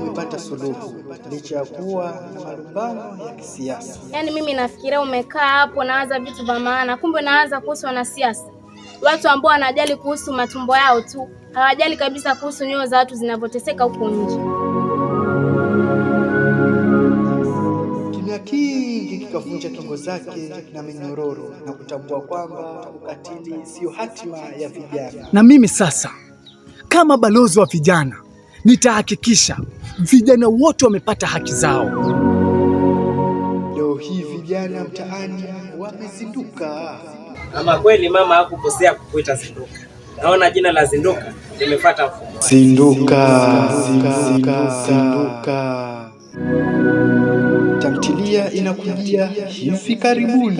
umepata suluhu licha ya kuwa na malumbano ya kisiasa. Yaani mimi nafikiria umekaa hapo nawaza vitu vya maana, kumbe nawaza kuhusu wanasiasa. Watu ambao wanajali kuhusu matumbo yao tu, hawajali kabisa kuhusu nyoyo za watu zinavyoteseka huko nje. Kimya kingi kikavunja kingo zake na minyororo na kutambua kwamba ukatili sio hatima ya vijana. Na mimi sasa kama balozi wa vijana nitahakikisha vijana wote wamepata haki zao. Leo hii vijana mtaani wamezinduka. Ama kweli mama hakukosea kukuita Zinduka. Naona jina la Zinduka limefuata mfumo. Zinduka. Tamthilia inakujia hivi karibuni.